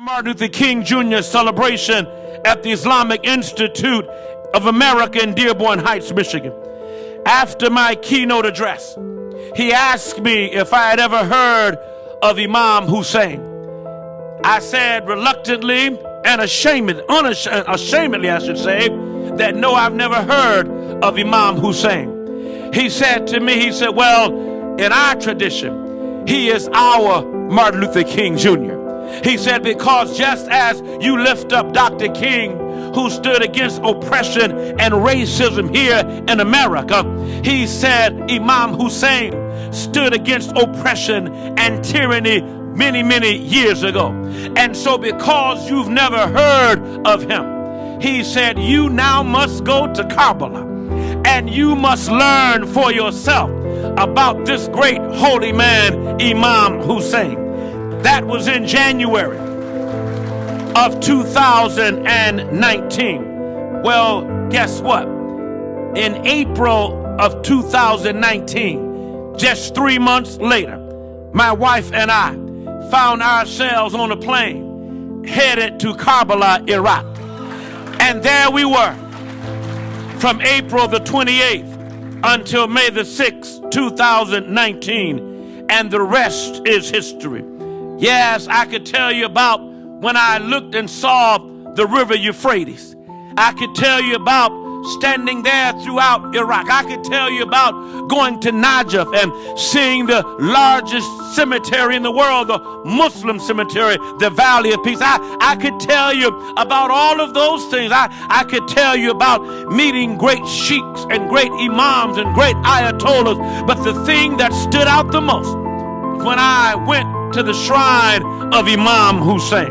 Martin Luther King Jr. celebration at the Islamic Institute of America in Dearborn Heights, Michigan. After my keynote address, he asked me if I had ever heard of Imam Hussein. I said reluctantly and unashamedly, I should say, that no, I've never heard of Imam Hussein. He said to me, he said, well, in our tradition, he is our Martin Luther King Jr. He said, because just as you lift up Dr. King, who stood against oppression and racism here in America, he said Imam Hussein stood against oppression and tyranny many, many years ago. And so because you've never heard of him, he said, you now must go to Karbala and you must learn for yourself about this great holy man, Imam Hussein. That was in January of 2019. Well, guess what? In April of 2019, just 3 months later, my wife and I found ourselves on a plane headed to Karbala, Iraq. And there we were from April the 28th until May the 6th, 2019. And the rest is history. Yes, I could tell you about when I looked and saw the river Euphrates. I could tell you about standing there throughout Iraq. I could tell you about going to Najaf and seeing the largest cemetery in the world, the Muslim cemetery, the Valley of Peace. I could tell you about all of those things. I could tell you about meeting great sheikhs and great imams and great ayatollahs. But the thing that stood out the most was when I went to the shrine of Imam Hussein.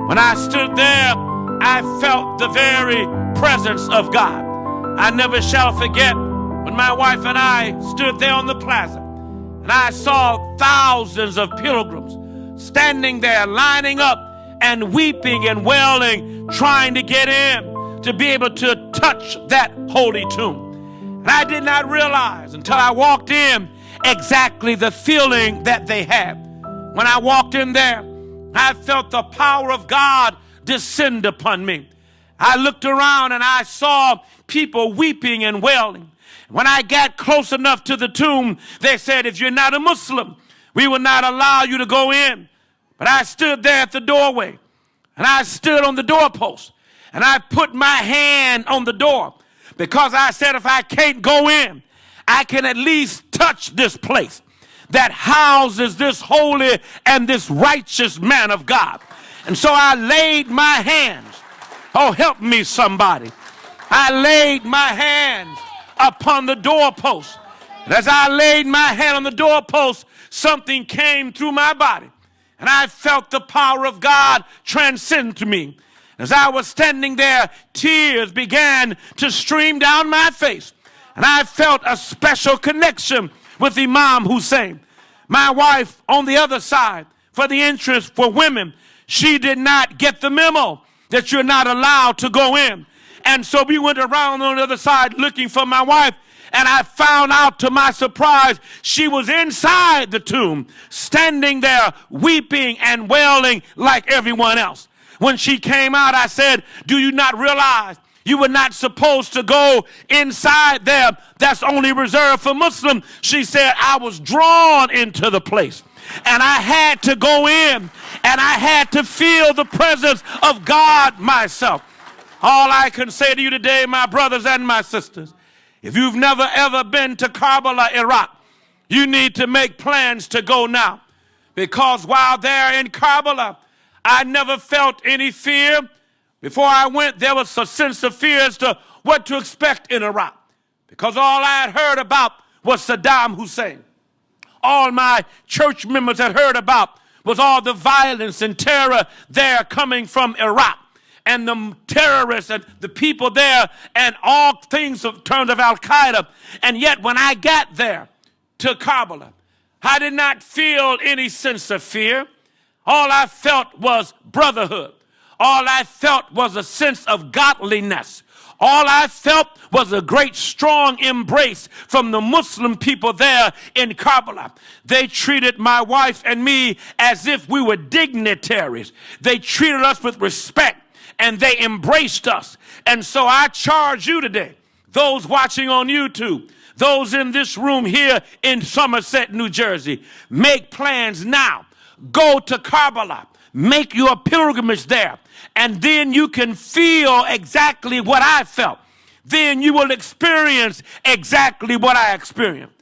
When I stood there, I felt the very presence of God. I never shall forget when my wife and I stood there on the plaza and I saw thousands of pilgrims standing there, lining up and weeping and wailing, trying to get in to be able to touch that holy tomb. And I did not realize until I walked in exactly the feeling that they had. When I walked in there, I felt the power of God descend upon me. I looked around and I saw people weeping and wailing. When I got close enough to the tomb, they said, if you're not a Muslim, we will not allow you to go in. But I stood there at the doorway and I stood on the doorpost and I put my hand on the door because I said, if I can't go in, I can at least touch this place that houses this holy and this righteous man of God. And so I laid my hands. Oh, help me, somebody. I laid my hands upon the doorpost. And as I laid my hand on the doorpost, something came through my body. And I felt the power of God transcend to me. As I was standing there, tears began to stream down my face. And I felt a special connection with Imam Hussein. My wife on the other side, for the entrance for women, she did not get the memo that you're not allowed to go in. And so we went around on the other side looking for my wife, and I found out to my surprise she was inside the tomb, standing there weeping and wailing like everyone else. When she came out, I said, do you not realize you were not supposed to go inside there? That's only reserved for Muslims. She said, I was drawn into the place and I had to go in and I had to feel the presence of God myself. All I can say to you today, my brothers and my sisters, if you've never ever been to Karbala, Iraq, you need to make plans to go now. Because while there in Karbala, I never felt any fear. Before I went, there was a sense of fear as to what to expect in Iraq. Because all I had heard about was Saddam Hussein. All my church members had heard about was all the violence and terror there coming from Iraq. And the terrorists and the people there and all things in terms of Al-Qaeda. And yet when I got there to Karbala, I did not feel any sense of fear. All I felt was brotherhood. All I felt was a sense of godliness. All I felt was a great strong embrace from the Muslim people there in Karbala. They treated my wife and me as if we were dignitaries. They treated us with respect and they embraced us. And so I charge you today, those watching on YouTube, those in this room here in Somerset, New Jersey, make plans now. Go to Karbala. Make your pilgrimage there. And then you can feel exactly what I felt. Then you will experience exactly what I experienced.